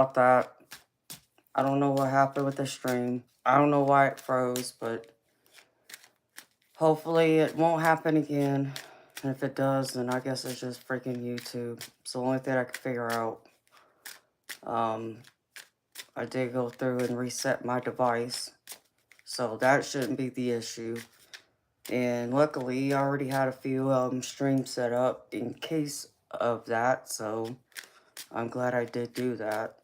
about that. I don't know what happened with the stream. I don't know why it froze, but hopefully it won't happen again. And if it does, then I guess it's just freaking YouTube. It's the only thing I can figure out. I did go through and reset my device, so that shouldn't be the issue. And luckily, I already had a few streams set up in case of that, so I'm glad I did do that.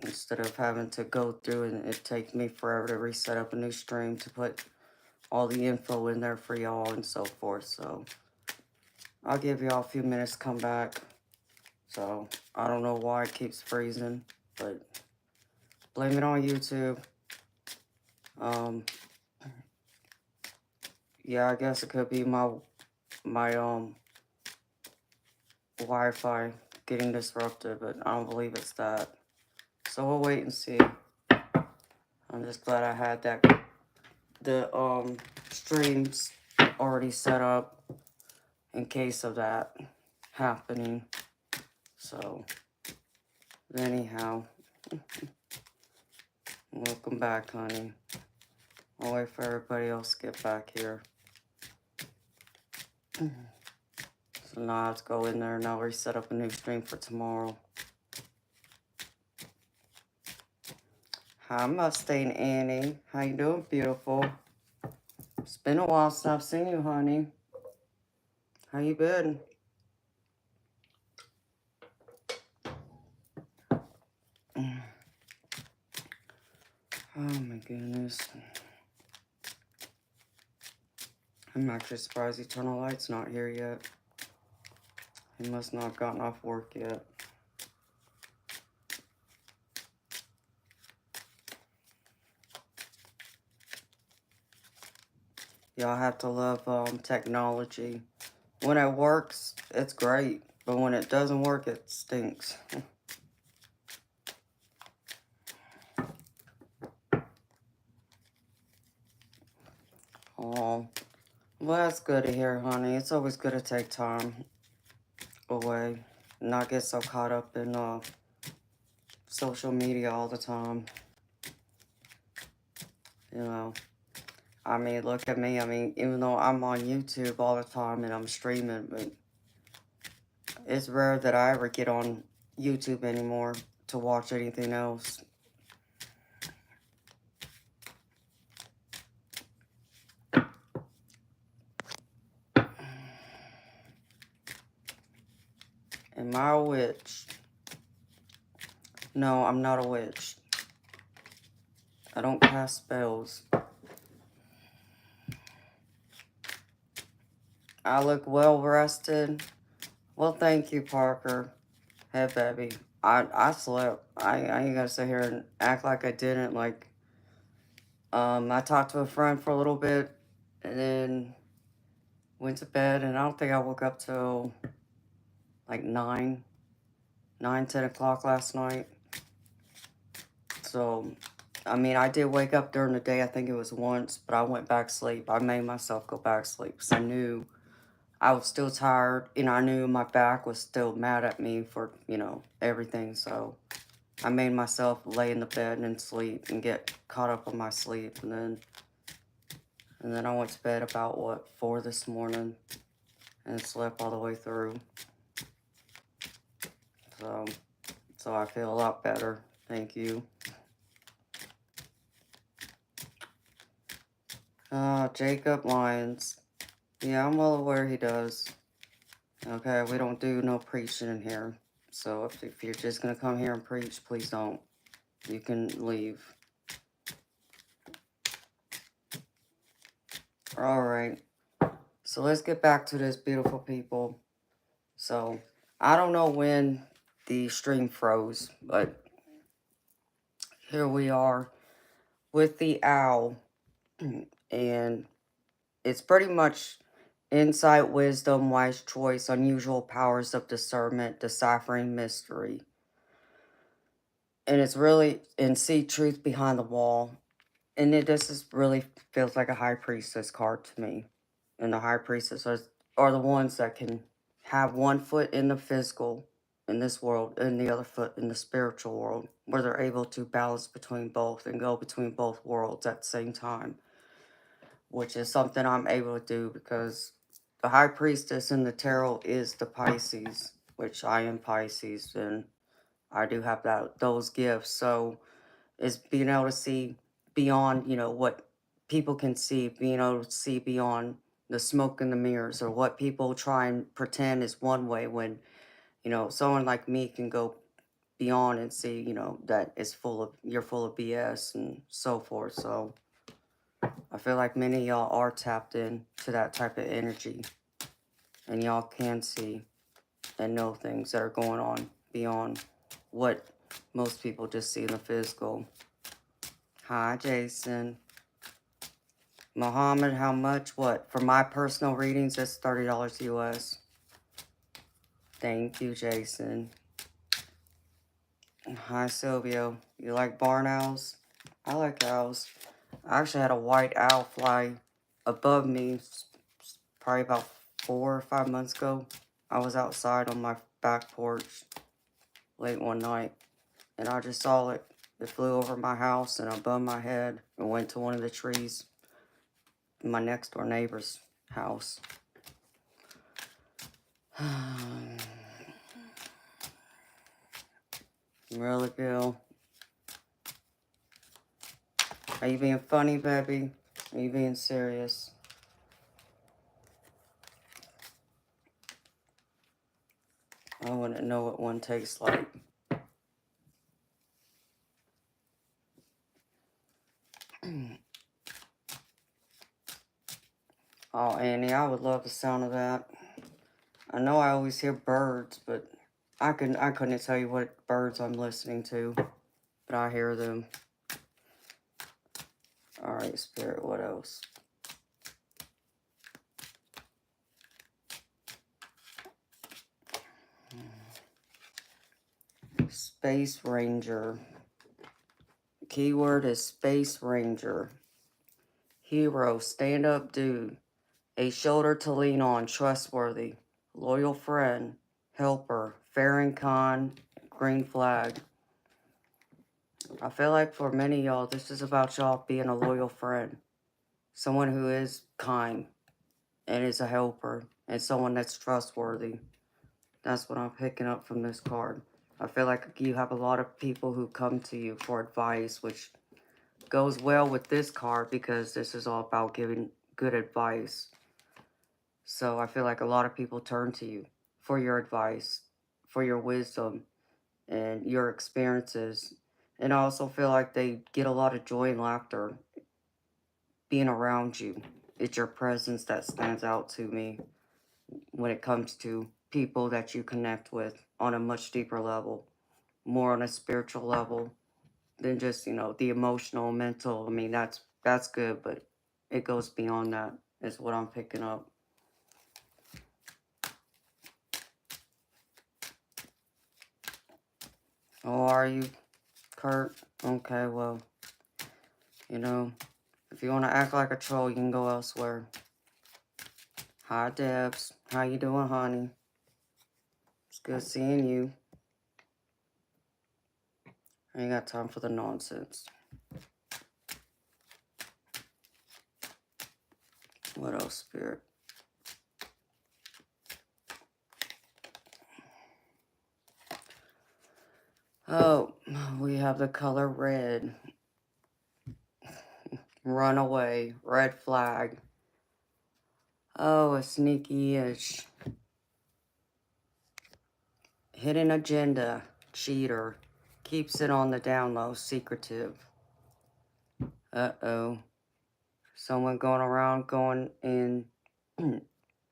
Instead of having to go through and it take me forever to reset up a new stream to put all the info in there for y'all and so forth. So I'll give y'all a few minutes to come back. So I don't know why it keeps freezing, but blame it on YouTube. Yeah, I guess it could be my Wi-Fi getting disrupted, but I don't believe it's that. So we'll wait and see. I'm just glad I had the streams already set up in case of that happening. So anyhow, welcome back, honey. I'll wait for everybody else to get back here. So now let's go in there and I'll reset up a new stream for tomorrow. Hi, Mustang Annie. How you doing, beautiful? It's been a while since I've seen you, honey. How you been? Oh my goodness. I'm actually surprised Eternal Light's not here yet. He must not have gotten off work yet. Y'all have to love technology. When it works, it's great. But when it doesn't work, it stinks. Oh, well, that's good to hear, honey. It's always good to take time away. Not get so caught up in social media all the time. You know, I mean, look at me. I mean, even though I'm on YouTube all the time and I'm streaming, but it's rare that I ever get on YouTube anymore to watch anything else. Am I a witch? No, I'm not a witch. I don't cast spells. I look well rested. Well, thank you, Parker. Hey, baby. I slept. I ain't gonna sit here and act like I didn't. Like, I talked to a friend for a little bit, and then went to bed, and I don't think I woke up till like 10 o'clock last night. So, I mean, I did wake up during the day. I think it was once, but I went back to sleep. I made myself go back to sleep because I knew I was still tired, and I knew my back was still mad at me for, everything. So I made myself lay in the bed and sleep and get caught up on my sleep. And then I went to bed about, 4 this morning and slept all the way through. So I feel a lot better. Thank you. Jacob Lyons. Yeah, I'm well aware he does. Okay, we don't do no preaching in here. So if you're just going to come here and preach, please don't. You can leave. Alright. So let's get back to this, beautiful people. So, I don't know when the stream froze, but here we are with the owl. And it's pretty much insight, wisdom, wise choice, unusual powers of discernment, deciphering mystery. And it's really, and see truth behind the wall. And this is really feels like a high priestess card to me. And the high priestess are the ones that can have one foot in the physical in this world, and the other foot in the spiritual world, where they're able to balance between both and go between both worlds at the same time, which is something I'm able to do because the high priestess in the tarot is the Pisces, which I am Pisces, and I do have those gifts. So it's being able to see beyond, what people can see, being able to see beyond the smoke and the mirrors, or what people try and pretend is one way when, someone like me can go beyond and see, that you're full of BS and so forth. So I feel like many of y'all are tapped in to that type of energy, and y'all can see and know things that are going on beyond what most people just see in the physical. Hi, Jason. Mohammed, how much? What? For my personal readings, it's $30 US. Thank you, Jason. Hi, Silvio. You like barn owls? I like owls. I actually had a white owl fly above me probably about 4 or 5 months ago. I was outside on my back porch late one night, and I just saw it. It flew over my house and above my head and went to one of the trees in my next door neighbor's house. Really, Bill? Are you being funny, baby? Are you being serious? I wouldn't know what one tastes like. Oh, Annie, I would love the sound of that. I know I always hear birds, but I couldn't tell you what birds I'm listening to, but I hear them. Alright, Spirit, what else? Space Ranger. Keyword is Space Ranger. Hero, stand-up dude. A shoulder to lean on, trustworthy. Loyal friend. Helper. Fair and kind. Green flag. I feel like for many of y'all, this is about y'all being a loyal friend. Someone who is kind and is a helper. And someone that's trustworthy. That's what I'm picking up from this card. I feel like you have a lot of people who come to you for advice, which goes well with this card because this is all about giving good advice. So I feel like a lot of people turn to you for your advice, for your wisdom, and your experiences. And I also feel like they get a lot of joy and laughter being around you. It's your presence that stands out to me when it comes to people that you connect with on a much deeper level, more on a spiritual level than just, the emotional, mental. I mean, that's good, but it goes beyond that, is what I'm picking up. Oh, are you, Kurt? Okay, well, if you want to act like a troll, you can go elsewhere. Hi, Debs. How you doing, honey? It's good seeing you. I ain't got time for the nonsense. What else, Spirit? Oh, we have the color red. Runaway. Red flag. Oh, a sneaky-ish. Hidden agenda. Cheater. Keeps it on the down low. Secretive. Uh-oh. Someone going around going and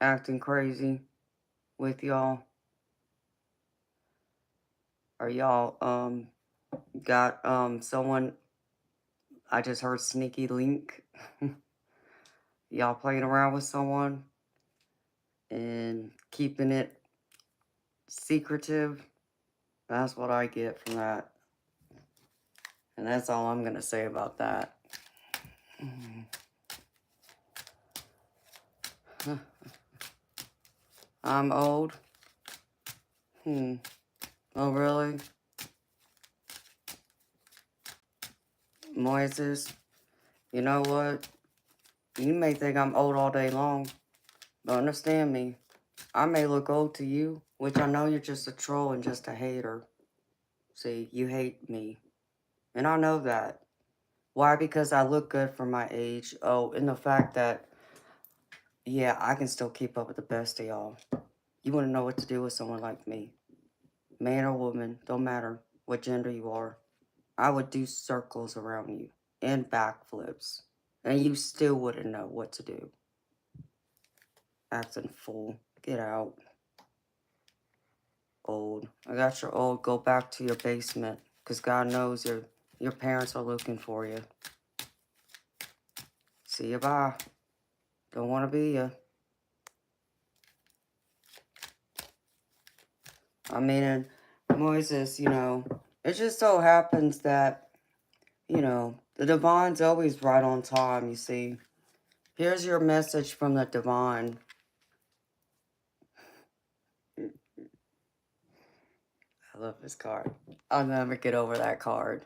acting crazy with y'all. Or y'all, got, someone, I just heard sneaky link. Y'all playing around with someone and keeping it secretive. That's what I get from that. And that's all I'm going to say about that. I'm old. Oh, really? Moises, you know what? You may think I'm old all day long, but understand me. I may look old to you, which I know you're just a troll and just a hater. See, you hate me. And I know that. Why? Because I look good for my age. Oh, and the fact that, yeah, I can still keep up with the best of y'all. You wouldn't know what to do with someone like me. Man or woman, don't matter what gender you are. I would do circles around you and backflips. And you still wouldn't know what to do. Acting fool. Get out. Old. I got your old. Go back to your basement. Because God knows your parents are looking for you. See you, bye. Don't want to be you. I mean, and Moises, it just so happens that, the divine's always right on time, you see. Here's your message from the divine. I love this card. I'll never get over that card.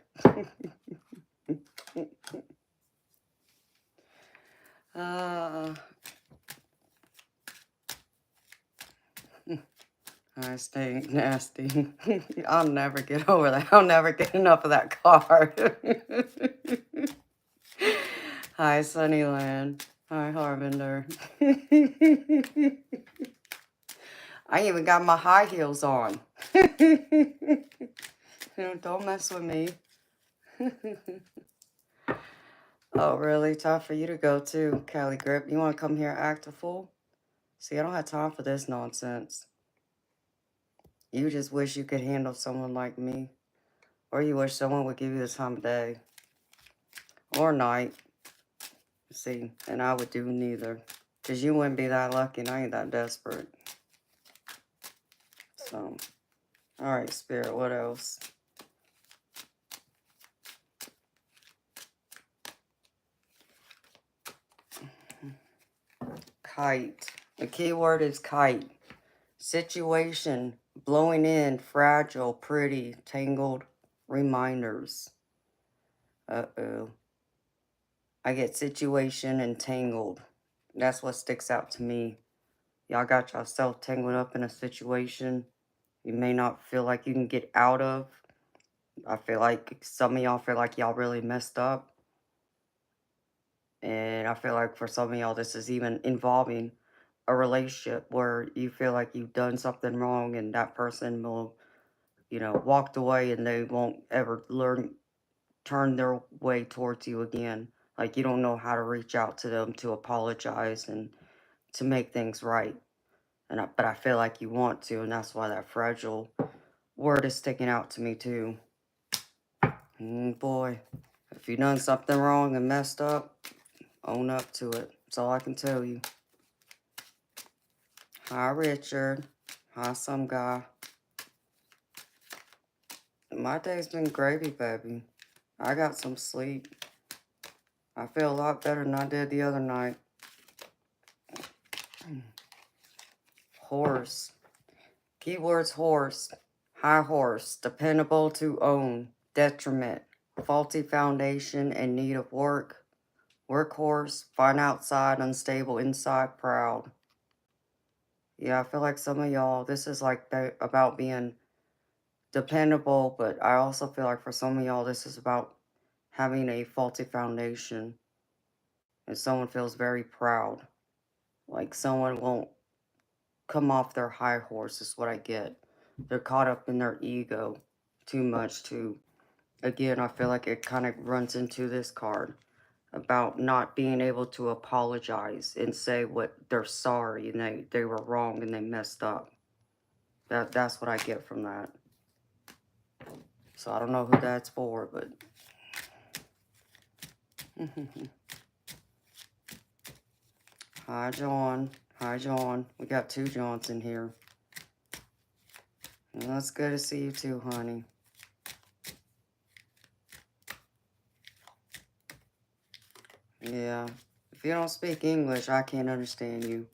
I stink nasty. I'll never get over that. I'll never get enough of that card. Hi, Sunnyland. Hi, Harvinder. I even got my high heels on. Don't mess with me. Oh, really? Time for you to go too, Cali Grip. You want to come here and act a fool? See, I don't have time for this nonsense. You just wish you could handle someone like me. Or you wish someone would give you the time of day. Or night. See, and I would do neither. Because you wouldn't be that lucky and I ain't that desperate. So, alright, Spirit, what else? Kite. The key word is kite. Situation, blowing in, fragile, pretty, tangled, reminders. Uh-oh. I get situation and tangled. That's what sticks out to me. Y'all got yourself tangled up in a situation you may not feel like you can get out of. I feel like some of y'all feel like y'all really messed up. And I feel like for some of y'all, this is even involving a relationship where you feel like you've done something wrong and that person will, walked away and they won't ever turn their way towards you again. Like you don't know how to reach out to them to apologize and to make things right. But I feel like you want to, and that's why that fragile word is sticking out to me too. Boy, if you done something wrong and messed up, own up to it. That's all I can tell you. Hi, Richard. Hi, some guy. My day's been gravy, baby. I got some sleep. I feel a lot better than I did the other night. Horse. Keywords horse. High horse. Dependable to own. Detriment. Faulty foundation in need of work. Workhorse. Fine outside, unstable inside, proud. Yeah, I feel like some of y'all, this is like about being dependable, but I also feel like for some of y'all, this is about having a faulty foundation. And someone feels very proud. Like someone won't come off their high horse, is what I get. They're caught up in their ego too much to, again, I feel like it kind of runs into this card about not being able to apologize and say what they're sorry and they were wrong and they messed up. That's what I get from that. So I don't know who that's for, but hi John. Hi John. We got two Johns in here. Well, it's good to see you too, honey. Yeah. If you don't speak English, I can't understand you.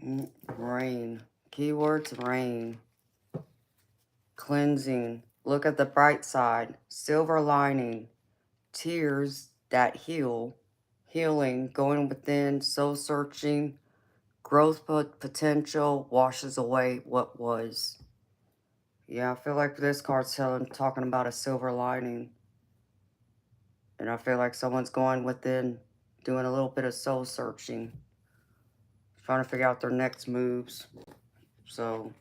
Rain. Keywords, rain. Cleansing. Look at the bright side. Silver lining. Tears that heal. Healing. Going within. Soul searching. Growth potential washes away what was. Yeah, I feel like this card's talking about a silver lining. And I feel like someone's going within, doing a little bit of soul searching. Trying to figure out their next moves. So,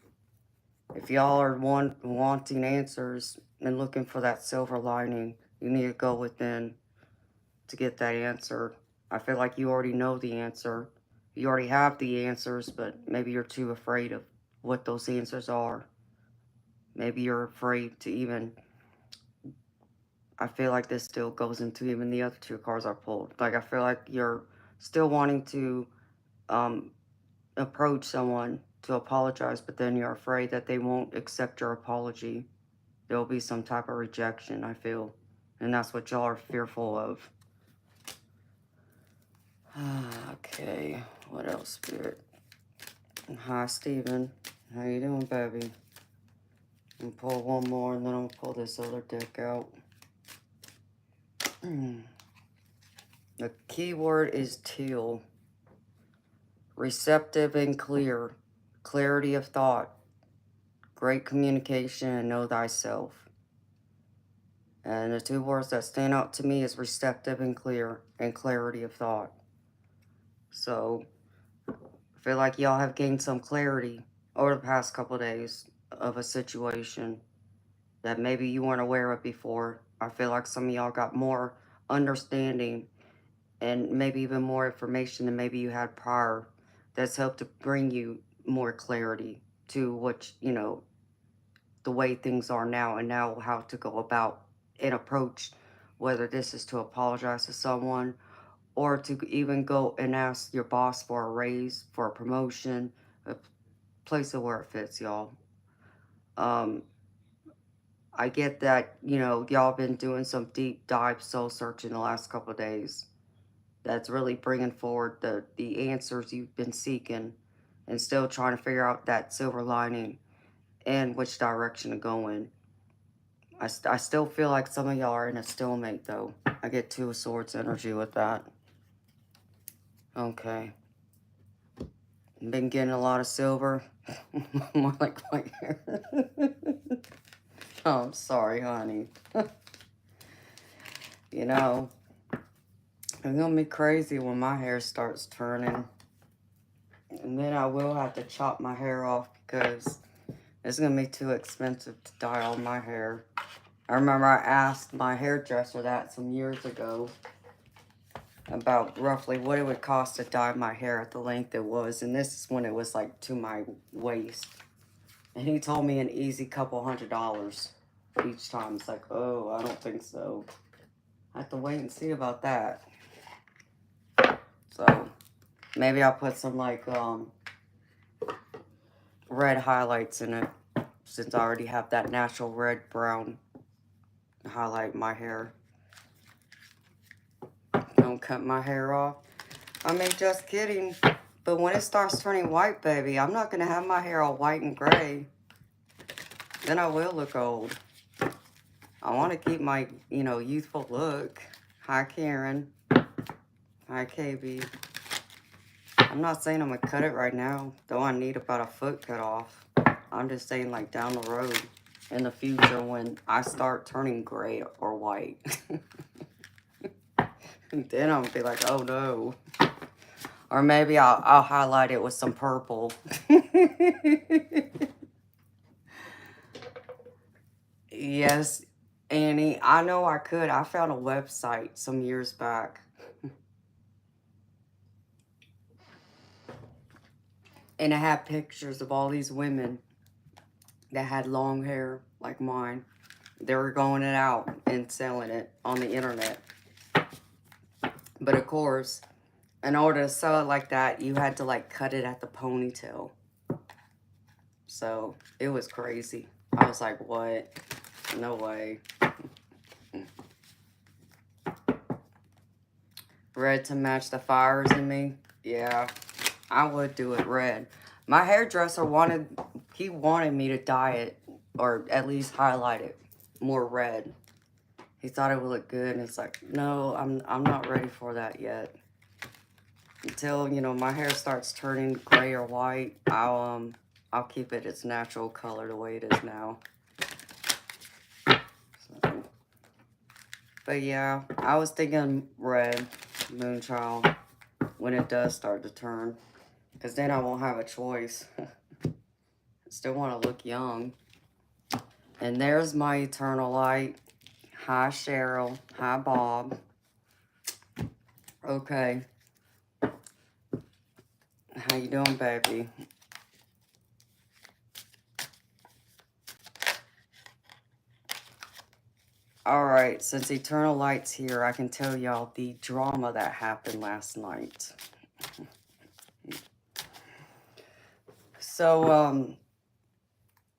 if y'all are wanting answers and looking for that silver lining, you need to go within to get that answer. I feel like you already know the answer. You already have the answers, but maybe you're too afraid of what those answers are. Maybe you're afraid to even... I feel like this still goes into even the other two cards I pulled. Like, I feel like you're still wanting to approach someone to apologize, but then you're afraid that they won't accept your apology. There'll be some type of rejection, I feel. And that's what y'all are fearful of. Okay, what else, Spirit? Hi, Steven. How you doing, baby? I'm gonna pull one more, and then I'm gonna pull this other deck out. The keyword is teal. Receptive and clear. Clarity of thought. Great communication and know thyself. And the two words that stand out to me is receptive and clear, and clarity of thought. So, I feel like y'all have gained some clarity over the past couple of days of a situation that maybe you weren't aware of before. I feel like some of y'all got more understanding and maybe even more information than maybe you had prior. That's helped to bring you more clarity to what, you know, the way things are now, and now how to go about and approach, whether this is to apologize to someone or to even go and ask your boss for a raise, for a promotion, a place of where it fits, y'all. I get that, you know, y'all been doing some deep dive soul searching the last couple of days. That's really bringing forward the answers you've been seeking, and still trying to figure out that silver lining and which direction to go in. I still feel like some of y'all are in a stalemate, though. I get Two of Swords energy with that. Okay. Been getting a lot of silver. More like white hair. Oh, I'm sorry, honey. You know, it's gonna be crazy when my hair starts turning. And then I will have to chop my hair off because it's gonna be too expensive to dye all my hair. I remember I asked my hairdresser that some years ago about roughly what it would cost to dye my hair at the length it was. And this is when it was like to my waist. And he told me an easy couple $100 each time. It's like, oh, I don't think so. I have to wait and see about that. So maybe I'll put some like red highlights in it, since I already have that natural red brown highlight my hair. Don't cut my hair off. I mean, just kidding. But when it starts turning white, baby, I'm not going to have my hair all white and gray. Then I will look old. I want to keep my, you know, youthful look. Hi, Karen. Hi, KB. I'm not saying I'm going to cut it right now, though I need about a foot cut off. I'm just saying, like, down the road in the future when I start turning gray or white. Then I'm going to be like, oh, no. Or maybe I'll highlight it with some purple. Yes, Annie, I know I could. I found a website some years back. And it had pictures of all these women that had long hair like mine. They were going it out and selling it on the internet. But of course, in order to sell it like that, you had to like cut it at the ponytail. So it was crazy. I was like, what? No way. Red to match the fires in me. Yeah. I would do it red. My hairdresser he wanted me to dye it, or at least highlight it more red. He thought it would look good, and it's like, no, I'm not ready for that yet. Until, you know, my hair starts turning gray or white, I'll keep it its natural color the way it is now. So, but yeah, I was thinking red, Moonchild, when it does start to turn. Because then I won't have a choice. Still want to look young. And there's my eternal light. Hi, Cheryl. Hi, Bob. Okay. How you doing, baby? Alright, since Eternal Light's here, I can tell y'all the drama that happened last night. So,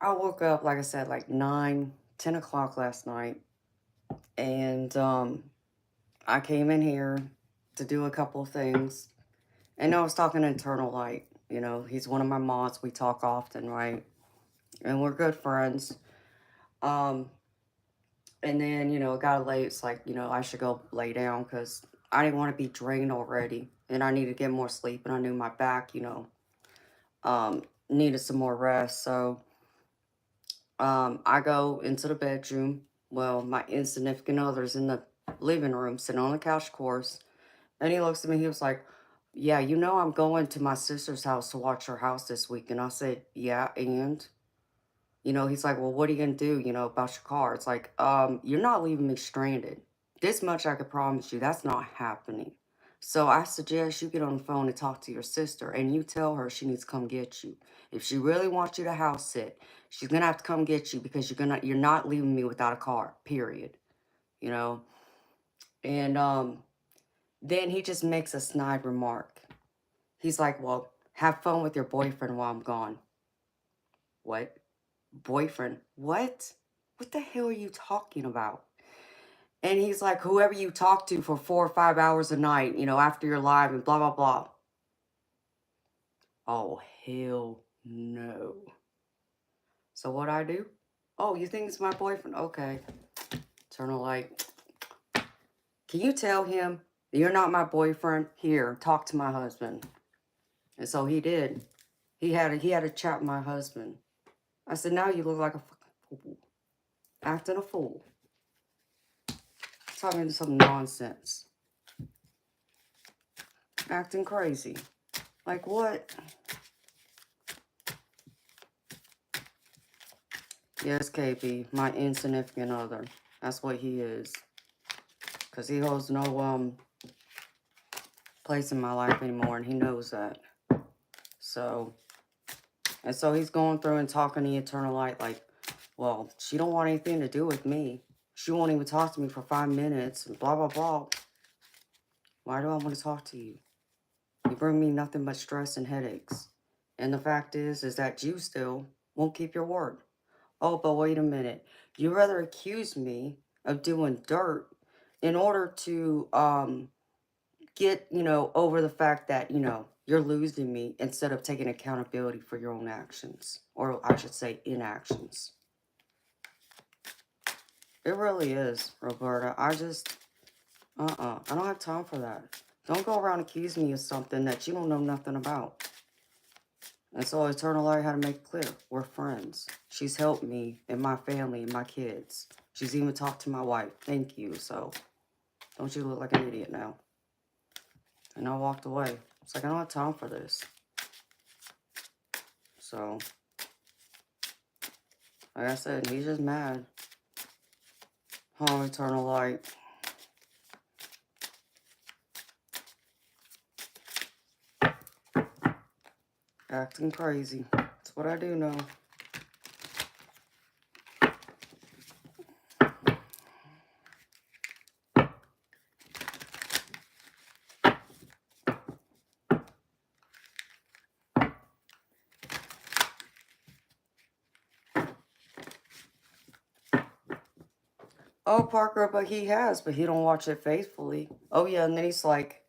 I woke up, like I said, like 9, 10 o'clock last night. And, I came in here to do a couple of things. And I was talking to Eternal Light. You know, he's one of my mods. We talk often, right? And we're good friends. And then, you know, it got late. It's like, you know, I should go lay down because I didn't want to be drained already. And I needed to get more sleep. And I knew my back, you know, needed some more rest. So I go into the bedroom. Well, my insignificant other's in the living room, sitting on the couch, of course. And he looks at me, he was like, yeah, you know, I'm going to my sister's house to watch her house this week. And I said, yeah, and, you know, he's like, well, what are you going to do, you know, about your car? It's like, you're not leaving me stranded. This much I could promise you, that's not happening. So I suggest you get on the phone and talk to your sister and you tell her she needs to come get you. If she really wants you to house sit, she's going to have to come get you because you're not leaving me without a car, period. You know? And, then he just makes a snide remark. He's like, well, have fun with your boyfriend while I'm gone. What? Boyfriend? What? What the hell are you talking about? And he's like, whoever you talk to for 4 or 5 hours a night, you know, after you're live and blah, blah, blah. Oh, hell no. So what I do? Oh, you think it's my boyfriend? Okay. Eternal Light. Can you tell him you're not my boyfriend? Here, talk to my husband. And so he did. He had a chat with my husband. I said, now you look like a fucking fool. Acting a fool. Talking some nonsense. Acting crazy. Like what? Yes, KP, my insignificant other. That's what he is. Because he holds no place in my life anymore, and he knows that. So, and so he's going through and talking to Eternal Light like, well, she don't want anything to do with me. She won't even talk to me for 5 minutes, and blah, blah, blah. Why do I want to talk to you? You bring me nothing but stress and headaches. And the fact is that you still won't keep your word. Oh, but wait a minute. You rather accuse me of doing dirt in order to get, you know, over the fact that, you know, you're losing me instead of taking accountability for your own actions. Or I should say inactions. It really is, Roberta. I don't have time for that. Don't go around accusing me of something that you don't know nothing about. And so Eternal Light had to make it clear, we're friends. She's helped me and my family and my kids. She's even talked to my wife. Thank you. So don't you look like an idiot now. And I walked away. It's like, I don't have time for this. So, like I said, he's just mad. Oh, Eternal Light. Acting crazy. That's what I do know. Oh, Parker, but he don't watch it faithfully. Oh, yeah, and then he's like,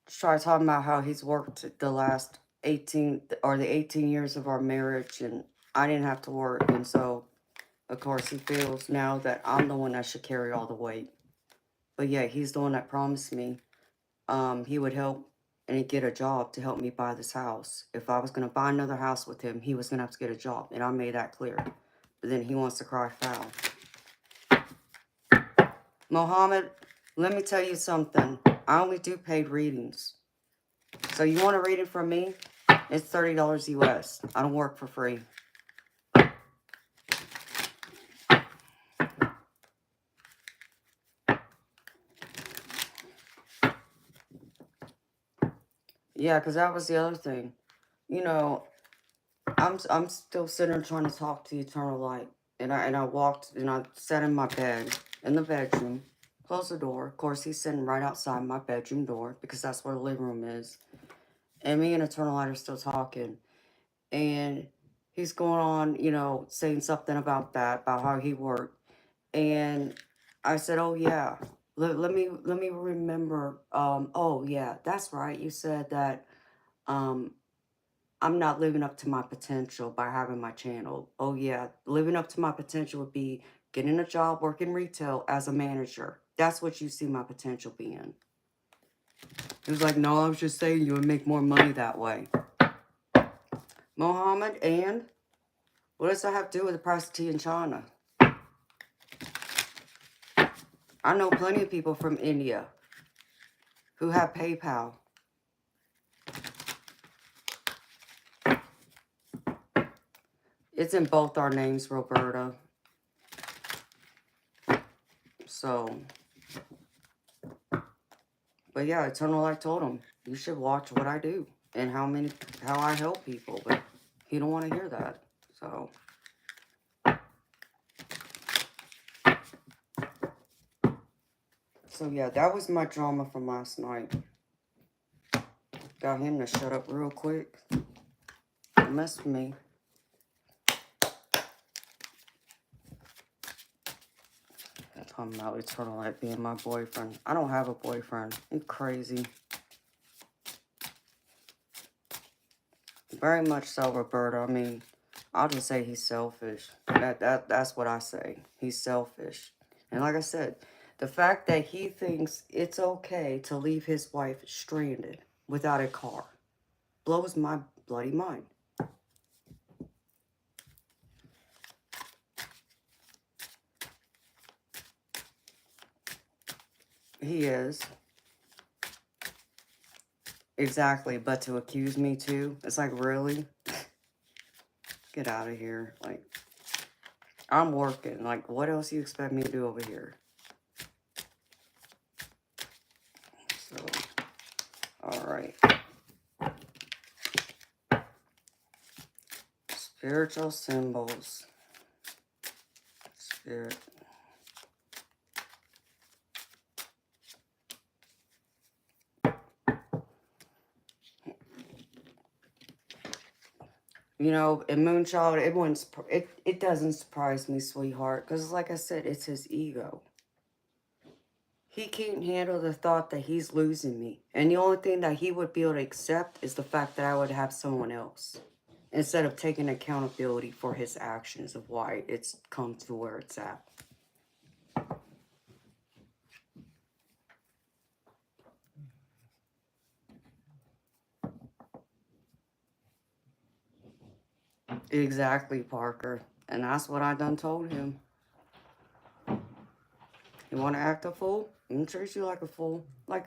Try talking about how he's worked the last 18 or the 18 years of our marriage, and I didn't have to work. And so, of course, he feels now that I'm the one that should carry all the weight. But yeah, he's the one that promised me he would help and get a job to help me buy this house. If I was going to buy another house with him, he was going to have to get a job. And I made that clear. But then he wants to cry foul. Mohammed, let me tell you something. I only do paid readings. So you want a reading from me? It's $30 US. I don't work for free. Yeah, because that was the other thing. You know, I'm still sitting there trying to talk to eternal light. And I walked and I sat in my bed in the bedroom, closed the door. Of course, he's sitting right outside my bedroom door because that's where the living room is. And me and eternal light are still talking. And he's going on, you know, saying something about that, about how he worked. And I said, oh yeah, let me remember. Oh yeah, that's right. You said that um I'm not living up to my potential by having my channel. Oh yeah, living up to my potential would be getting a job, working retail as a manager. That's what you see my potential being. He was like, no, I was just saying you would make more money that way. Mohammed, and what does that have to do with the price of tea in China? I know plenty of people from India who have PayPal. It's in both our names, Roberta. So, but yeah, Eternal Light told him, you should watch what I do and how I help people. But he don't want to hear that. So yeah, that was my drama from last night. Got him to shut up real quick. Don't mess with me. Talking about Eternal Light being my boyfriend. I don't have a boyfriend. I'm crazy. Very much so, Roberta. I mean, I'll just say he's selfish. That's what I say. He's selfish. And like I said, the fact that he thinks it's okay to leave his wife stranded without a car blows my bloody mind. He is. Exactly, but to accuse me too, it's like, really? Get out of here. Like, I'm working. Like, what else do you expect me to do over here? So, alright. Spiritual symbols. Spirit. You know, in Moonchild, it doesn't surprise me, sweetheart. Because like I said, it's his ego. He can't handle the thought that he's losing me. And the only thing that he would be able to accept is the fact that I would have someone else. Instead of taking accountability for his actions of why it's come to where it's at. Exactly, Parker. And that's what I done told him. You want to act a fool? I'm gonna treat you like a fool. Like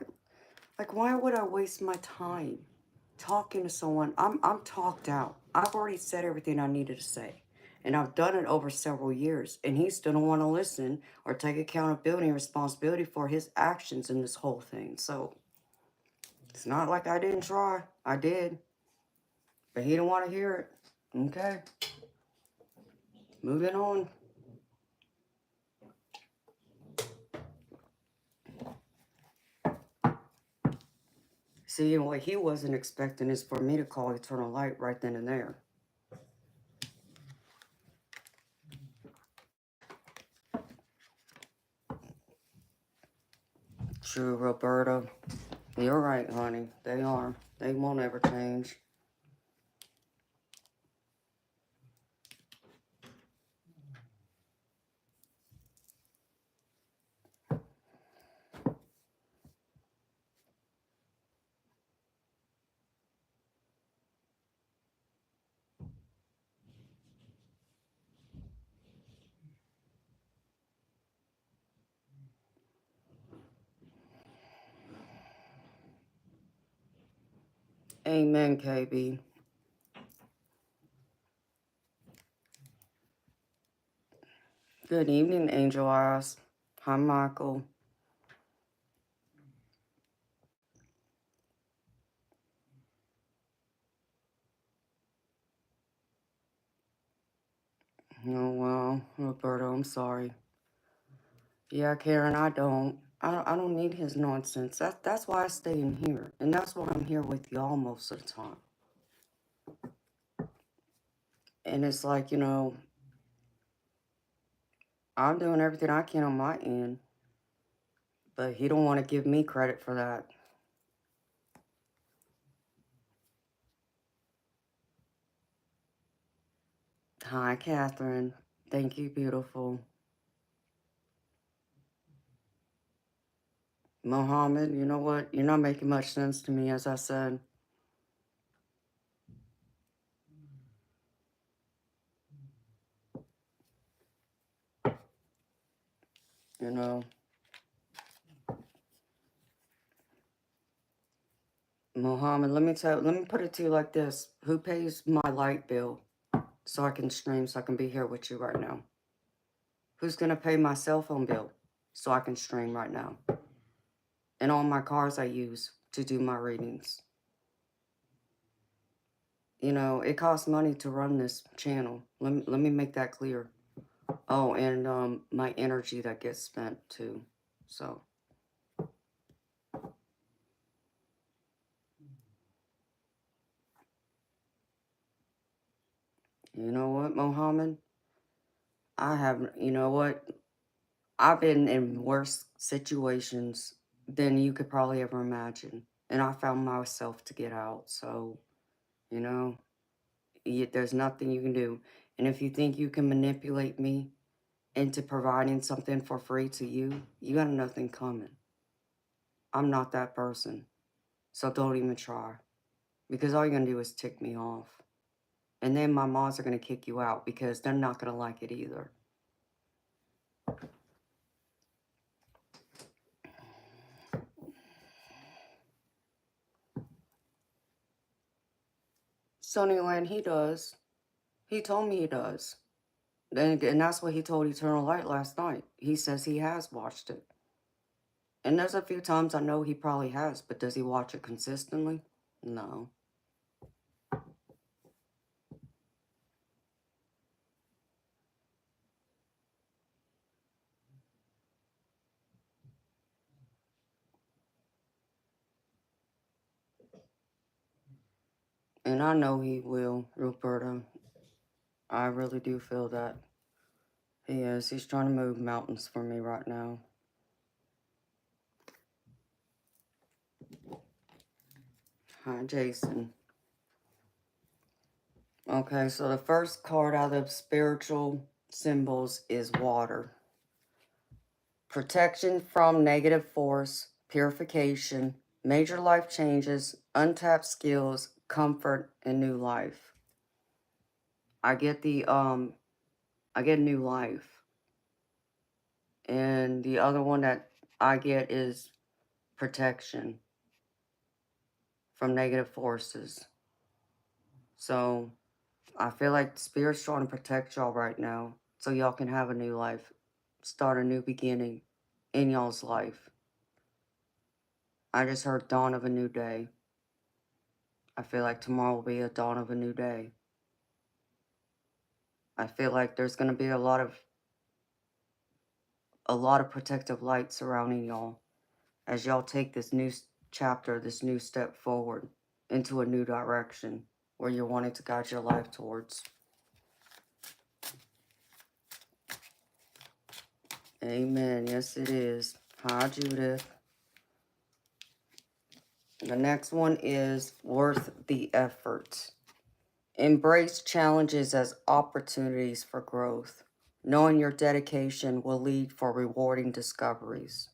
why would I waste my time talking to someone? I'm talked out. I've already said everything I needed to say. And I've done it over several years. And he still don't want to listen or take accountability and responsibility for his actions in this whole thing. So, it's not like I didn't try. I did. But he don't want to hear it. Okay. Moving on. See, and what he wasn't expecting is for me to call Eternal Light right then and there. True, Roberta. You're right, honey. They are. They won't ever change. Amen, KB. Good evening, Angel Eyes. Hi, Michael. Oh, well, Roberto, I'm sorry. Yeah, Karen, I don't need his nonsense. That's why I stay in here. And that's why I'm here with y'all most of the time. And it's like, I'm doing everything I can on my end. But he don't want to give me credit for that. Hi, Catherine. Thank you, beautiful. Mohammed, you know what? You're not making much sense to me, as I said. You know, Mohammed, let me put it to you like this. Who pays my light bill so I can stream, so I can be here with you right now? Who's going to pay my cell phone bill so I can stream right now? And all my cars I use to do my readings. You know, it costs money to run this channel. Let me make that clear. Oh, and my energy that gets spent too. So, you know what, Mohammed? You know what? I've been in worse situations than you could probably ever imagine. And I found myself to get out. So, you know, there's nothing you can do. And if you think you can manipulate me into providing something for free to you, you got nothing coming. I'm not that person. So don't even try. Because all you're going to do is tick me off. And then my moms are going to kick you out because they're not going to like it either. Sunnyland, he does. He told me he does. And that's what he told Eternal Light last night. He says he has watched it. And there's a few times I know he probably has, but does he watch it consistently? No. And I know he will, Ruperta. I really do feel that. He is. He's trying to move mountains for me right now. Hi, Jason. Okay, so the first card out of spiritual symbols is water. Protection from negative force, purification, major life changes, untapped skills, comfort, and new life. I get I get new life. And the other one that I get is protection from negative forces. So I feel like the Spirit's trying to protect y'all right now so y'all can have a new life, start a new beginning in y'all's life. I just heard dawn of a new day. I feel like tomorrow will be a dawn of a new day. I feel like there's going to be a lot of protective light surrounding y'all as y'all take this new chapter, this new step forward into a new direction where you're wanting to guide your life towards. Amen. Yes, it is. Hi, Judith. The next one is worth the effort. Embrace challenges as opportunities for growth. Knowing your dedication will lead for rewarding discoveries.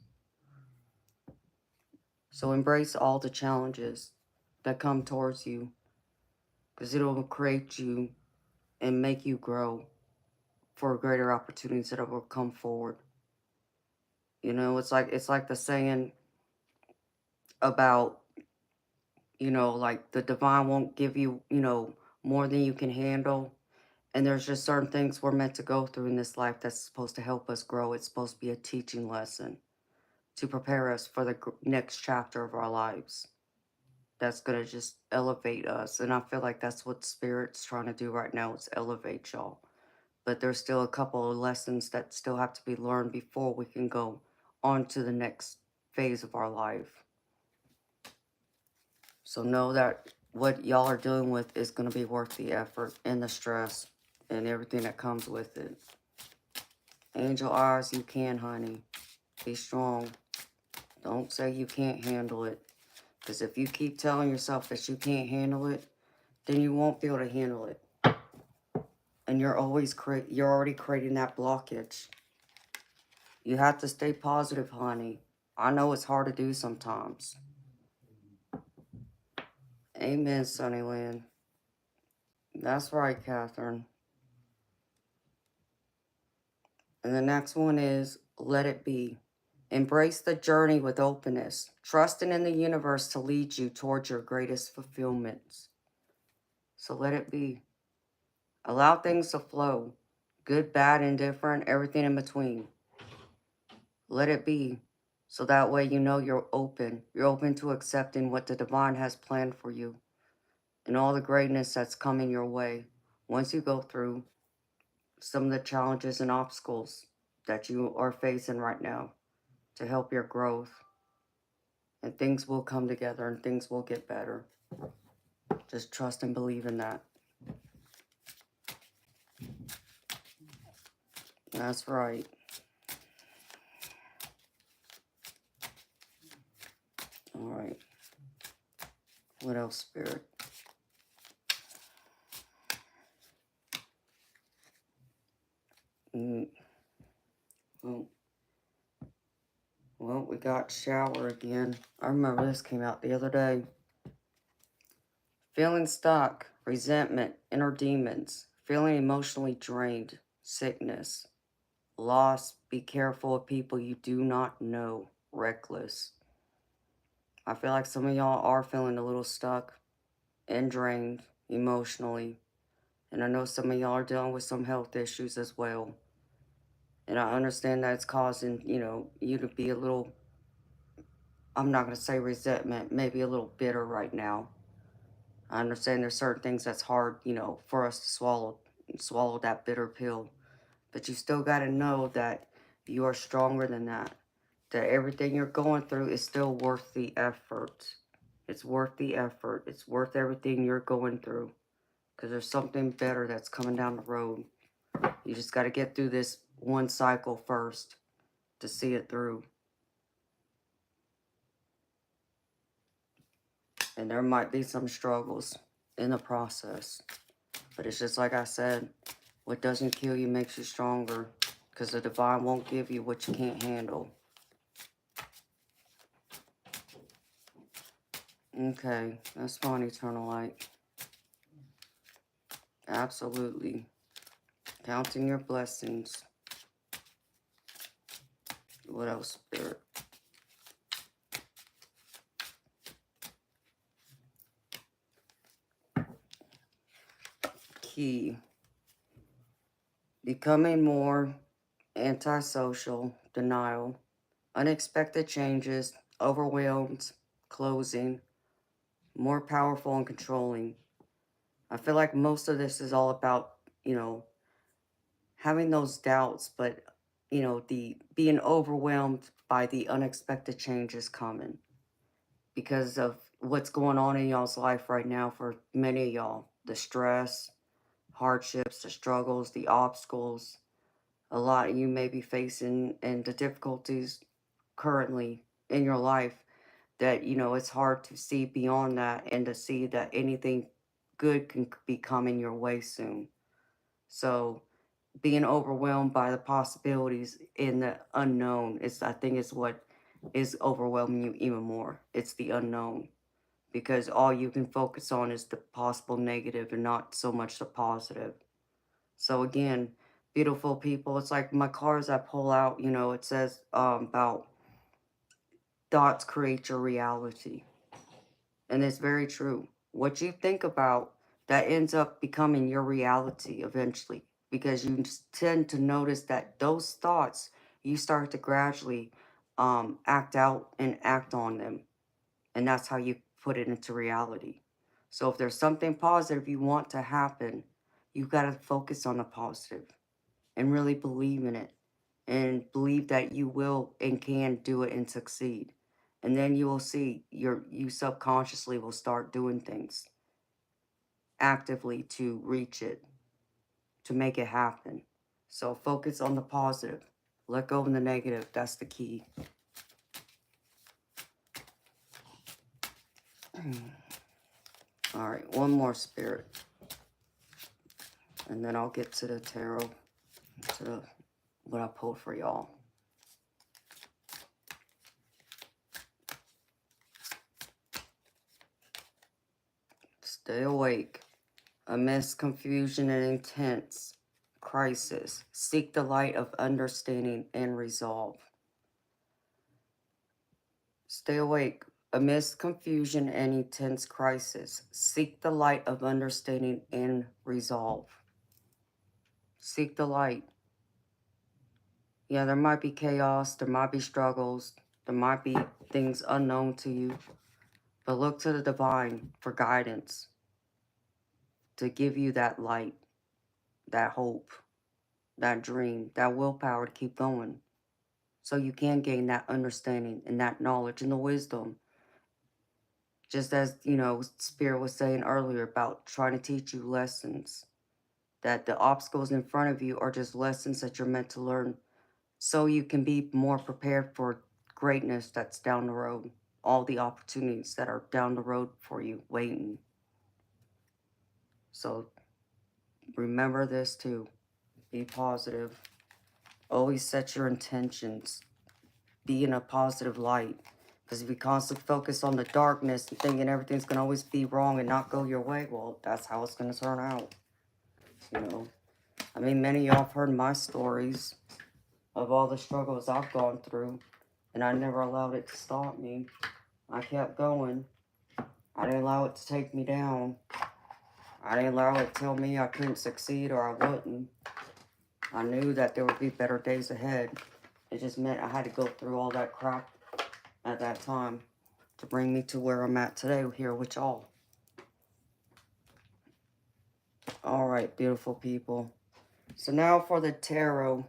So embrace all the challenges that come towards you, because it will create you and make you grow for greater opportunities that will come forward. You know, it's like the saying about, you know, like the divine won't give you, you know, more than you can handle. And there's just certain things we're meant to go through in this life that's supposed to help us grow. It's supposed to be a teaching lesson to prepare us for the next chapter of our lives. That's going to just elevate us. And I feel like that's what Spirit's trying to do right now, is elevate y'all. But there's still a couple of lessons that still have to be learned before we can go on to the next phase of our life. So know that what y'all are dealing with is going to be worth the effort and the stress and everything that comes with it. Angel eyes, you can, honey. Be strong. Don't say you can't handle it. Because if you keep telling yourself that you can't handle it, then you won't be able to handle it. And you're already creating that blockage. You have to stay positive, honey. I know it's hard to do sometimes. Amen, Sunnyland. That's right, Catherine. And the next one is let it be. Embrace the journey with openness, trusting in the universe to lead you towards your greatest fulfillments. So let it be. Allow things to flow. Good, bad, indifferent, everything in between. Let it be. So that way you know you're open. You're open to accepting what the divine has planned for you and all the greatness that's coming your way once you go through some of the challenges and obstacles that you are facing right now to help your growth. And things will come together and things will get better. Just trust and believe in that. That's right. All right. What else, Spirit? Oh, well, we got shower again. I remember this came out the other day. Feeling stuck, resentment, inner demons, feeling emotionally drained, sickness, loss. Be careful of people you do not know, reckless. I feel like some of y'all are feeling a little stuck and drained emotionally. And I know some of y'all are dealing with some health issues as well. And I understand that it's causing, you know, you to be a little, I'm not going to say resentment, maybe a little bitter right now. I understand there's certain things that's hard, you know, for us to swallow that bitter pill. But you still got to know that you are stronger than that. That everything you're going through is still worth the effort. It's worth the effort. It's worth everything you're going through. Because there's something better that's coming down the road. You just got to get through this one cycle first to see it through. And there might be some struggles in the process. But it's just like I said, what doesn't kill you makes you stronger. Because the divine won't give you what you can't handle. Okay, that's fine, Eternal Light. Absolutely. Counting your blessings. What else, Spirit? Key. Becoming more antisocial, denial, unexpected changes, overwhelmed, closing, more powerful and controlling. I feel like most of this is all about, you know, having those doubts, but, you know, the being overwhelmed by the unexpected changes coming because of what's going on in y'all's life right now for many of y'all. The stress, hardships, the struggles, the obstacles, a lot you may be facing, and the difficulties currently in your life that, you know, it's hard to see beyond that and to see that anything good can be coming your way soon. So being overwhelmed by the possibilities in the unknown is, I think, is what is overwhelming you even more. It's the unknown, because all you can focus on is the possible negative and not so much the positive. So again, beautiful people, it's like my cards I pull out, you know, it says about thoughts create your reality. And it's very true. What you think about, that ends up becoming your reality eventually, because you tend to notice that those thoughts, you start to gradually act out and act on them. And that's how you put it into reality. So if there's something positive you want to happen, you got to focus on the positive and really believe in it, and believe that you will and can do it and succeed. And then you will see you subconsciously will start doing things actively to reach it, to make it happen. So focus on the positive. Let go of the negative. That's the key. All right, one more spirit. And then I'll get to the tarot, to what I pulled for y'all. Stay awake. Amidst confusion and intense crisis, seek the light of understanding and resolve. Stay awake. Amidst confusion and intense crisis, seek the light of understanding and resolve. Seek the light. Yeah, there might be chaos, there might be struggles, there might be things unknown to you, but look to the divine for guidance, to give you that light, that hope, that dream, that willpower to keep going. So you can gain that understanding and that knowledge and the wisdom. Just as, you know, Spirit was saying earlier about trying to teach you lessons, that the obstacles in front of you are just lessons that you're meant to learn, so you can be more prepared for greatness that's down the road, all the opportunities that are down the road for you waiting. So remember this too. Be positive. Always set your intentions. Be in a positive light. Because if you constantly focus on the darkness and thinking everything's going to always be wrong and not go your way, well, that's how it's going to turn out. You know, I mean, many of y'all have heard my stories of all the struggles I've gone through, and I never allowed it to stop me. I kept going. I didn't allow it to take me down. I didn't allow it to tell me I couldn't succeed or I wouldn't. I knew that there would be better days ahead. It just meant I had to go through all that crap at that time to bring me to where I'm at today here with y'all. All right, beautiful people. So now for the tarot.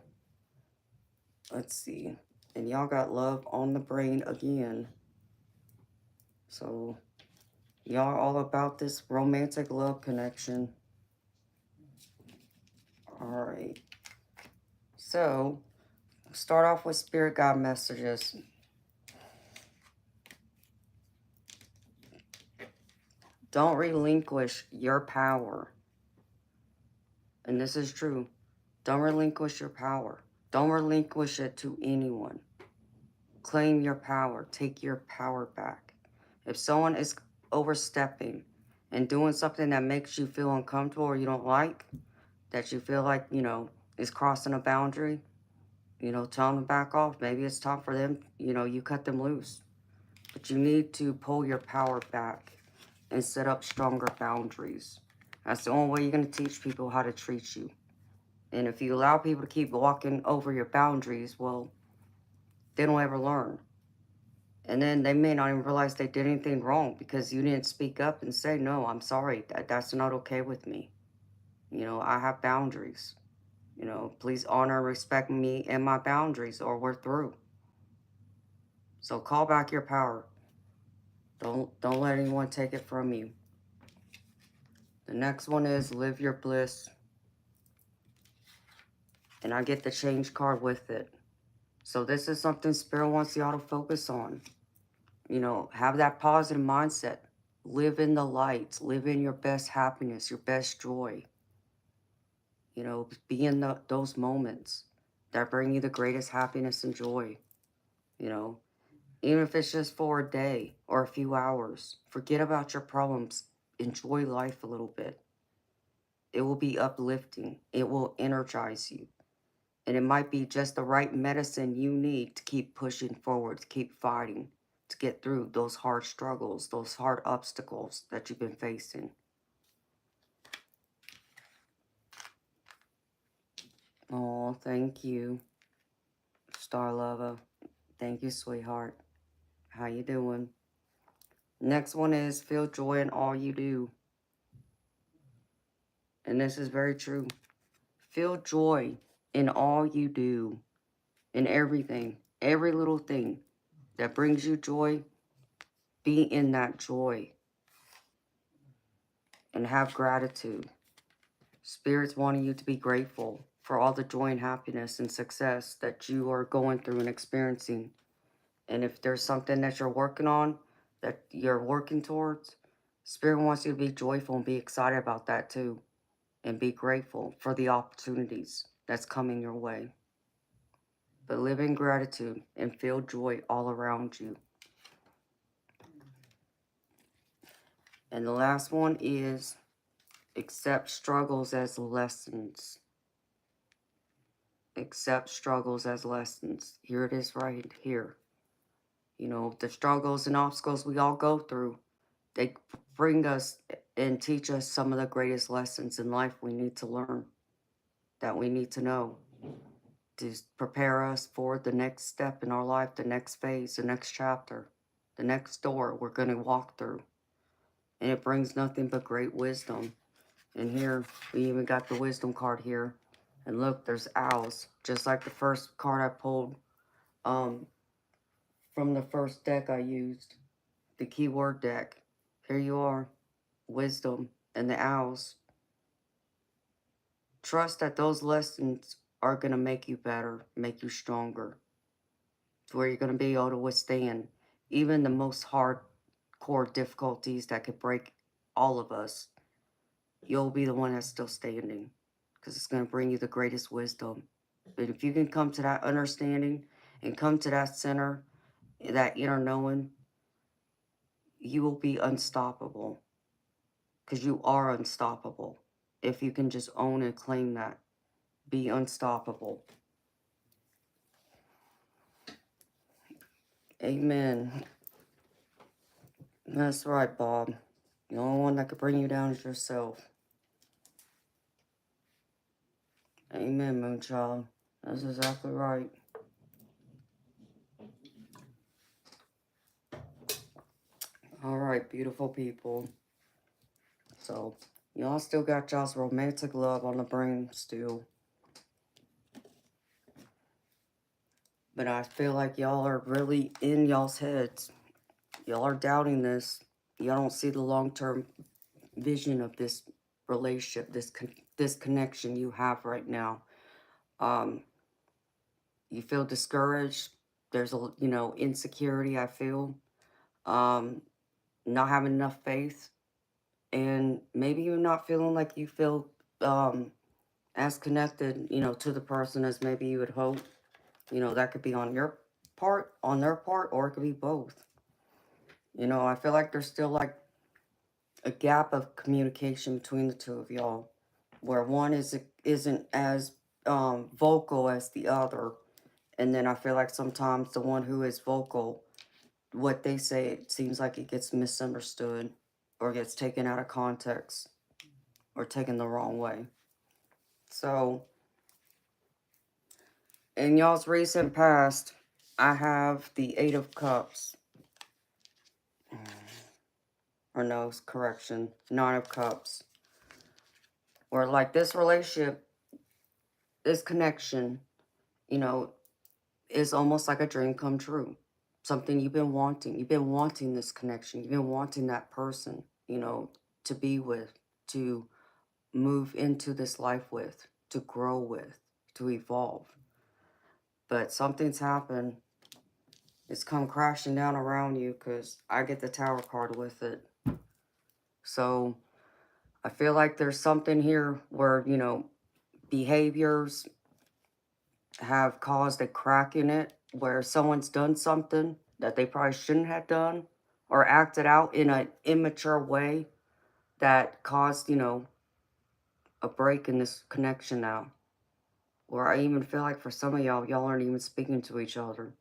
Let's see. And y'all got love on the brain again. So y'all all about this romantic love connection. All right. So start off with Spirit Guide messages. Don't relinquish your power. And this is true. Don't relinquish your power. Don't relinquish it to anyone. Claim your power. Take your power back. If someone is overstepping and doing something that makes you feel uncomfortable or you don't like, that you feel like, you know, is crossing a boundary, you know, tell them to back off. Maybe it's time for them, you know, you cut them loose. But you need to pull your power back and set up stronger boundaries. That's the only way you're going to teach people how to treat you. And if you allow people to keep walking over your boundaries, well, they don't ever learn. And then they may not even realize they did anything wrong because you didn't speak up and say, no, I'm sorry, that's not okay with me. You know, I have boundaries. You know, please honor and respect me and my boundaries or we're through. So call back your power. Don't let anyone take it from you. The next one is live your bliss. And I get the change card with it. So this is something Spirit wants y'all to focus on. You know, have that positive mindset. Live in the light. Live in your best happiness, your best joy. You know, be in those moments that bring you the greatest happiness and joy. You know, even if it's just for a day or a few hours, forget about your problems. Enjoy life a little bit. It will be uplifting. It will energize you. And it might be just the right medicine you need to keep pushing forward, to keep fighting, to get through those hard struggles, those hard obstacles that you've been facing. Oh, thank you, Star Lover. Thank you, sweetheart. How you doing? Next one is feel joy in all you do. And this is very true. Feel joy in all you do, in everything, every little thing that brings you joy. Be in that joy and have gratitude. Spirit's wanting you to be grateful for all the joy and happiness and success that you are going through and experiencing. And if there's something that you're working on, that you're working towards, Spirit wants you to be joyful and be excited about that too. And be grateful for the opportunities that's coming your way. But live in gratitude and feel joy all around you. And the last one is accept struggles as lessons. Accept struggles as lessons. Here it is right here. You know, the struggles and obstacles we all go through, they bring us and teach us some of the greatest lessons in life we need to learn, that we need to know, to prepare us for the next step in our life, the next phase, the next chapter, the next door we're going to walk through. And it brings nothing but great wisdom. And here, we even got the wisdom card here. And look, there's owls, just like the first card I pulled from the first deck I used, the keyword deck. Here you are, wisdom and the owls. Trust that those lessons are going to make you better, make you stronger, to where you're going to be able to withstand even the most hardcore difficulties that could break all of us. You'll be the one that's still standing, because it's going to bring you the greatest wisdom. But if you can come to that understanding and come to that center, that inner knowing, you will be unstoppable, because you are unstoppable. If you can just own and claim that, be unstoppable. Amen. That's right, Bob. The only one that could bring you down is yourself. Amen, Moonchild. That's exactly right. All right, beautiful people. So, y'all still got y'all's romantic love on the brain still. But I feel like y'all are really in y'all's heads. Y'all are doubting this. Y'all don't see the long-term vision of this relationship, this connection you have right now. You feel discouraged. There's a, insecurity, I feel. Not having enough faith. And maybe you're not feeling like you feel as connected, to the person as maybe you would hope. That could be on your part, on their part, or it could be both. I feel like there's still like a gap of communication between the two of y'all, where one isn't as vocal as the other. And then I feel like sometimes the one who is vocal, what they say, it seems like it gets misunderstood or gets taken out of context or taken the wrong way. So, in y'all's recent past, I have the Eight of Cups. Or no, correction, Nine of Cups. Where like this relationship, this connection, is almost like a dream come true. Something you've been wanting. You've been wanting this connection. You've been wanting that person, to be with, to move into this life with, to grow with, to evolve. But something's happened It's come crashing down around you because I get the Tower card with it. So I feel like there's something here where, behaviors have caused a crack in it where someone's done something that they probably shouldn't have done or acted out in an immature way that caused, a break in this connection now. Or I even feel like for some of y'all aren't even speaking to each other,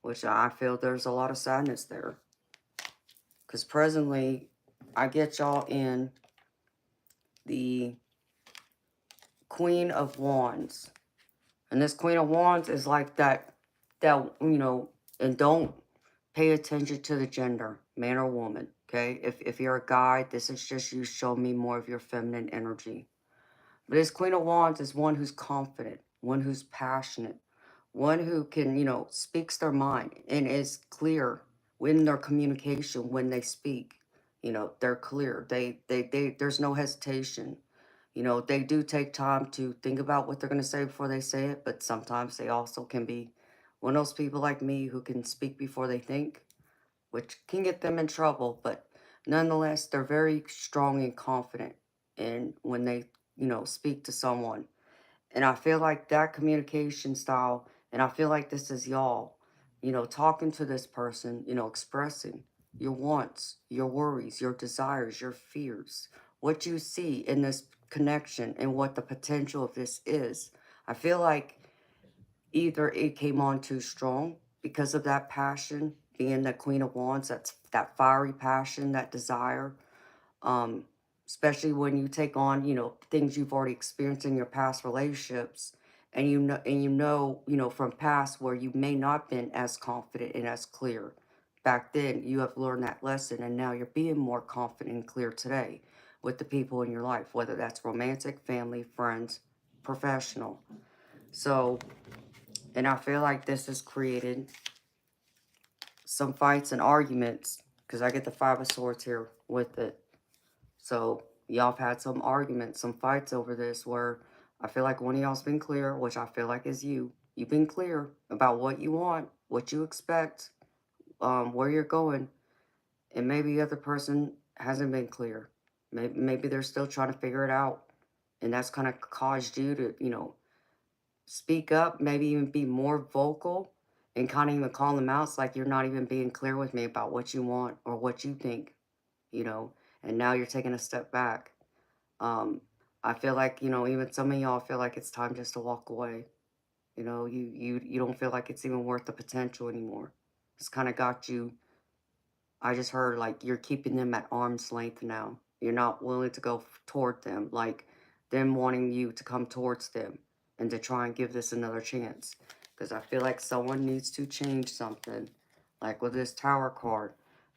which I feel there's a lot of sadness there. Because presently, I get y'all in the Queen of Wands. And this Queen of Wands is like that, and don't pay attention to the gender, man or woman, okay? If you're a guy, this is just you showing me more of your feminine energy. But this Queen of Wands is one who's confident, one who's passionate, one who can, speaks their mind and is clear in their communication when they speak. They're clear. There's no hesitation. They do take time to think about what they're going to say before they say it, but sometimes they also can be one of those people like me who can speak before they think, which can get them in trouble, but nonetheless, they're very strong and confident in when they, speak to someone. And I feel like that communication style, and I feel like this is y'all, talking to this person, expressing your wants, your worries, your desires, your fears, what you see in this connection and what the potential of this is. I feel like either it came on too strong because of that passion, being the Queen of Wands, that's that fiery passion, that desire, um, especially when you take on, things you've already experienced in your past relationships, and from past where you may not been as confident and as clear. Back then, you have learned that lesson, and now you're being more confident and clear today with the people in your life, whether that's romantic, family, friends, professional. So, and I feel like this has created some fights and arguments because I get the Five of Swords here with it. So y'all have had some arguments, some fights over this where I feel like one of y'all's been clear, which I feel like is you. You've been clear about what you want, what you expect, where you're going, and maybe the other person hasn't been clear. Maybe they're still trying to figure it out, and that's kind of caused you to, speak up, maybe even be more vocal, and kind of even call them out. It's like you're not even being clear with me about what you want or what you think, you know, and now you're taking a step back. Um, I feel like, even some of y'all feel like it's time just to walk away. You don't feel like it's even worth the potential anymore. It's kind of got you. I just heard like you're keeping them at arm's length now. You're not willing to go toward them, like them wanting you to come towards them and to try and give this another chance. Because I feel like someone needs to change something. Like with this Tower card,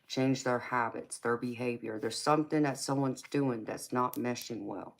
change their habits, their behavior. There's something that someone's doing that's not meshing well.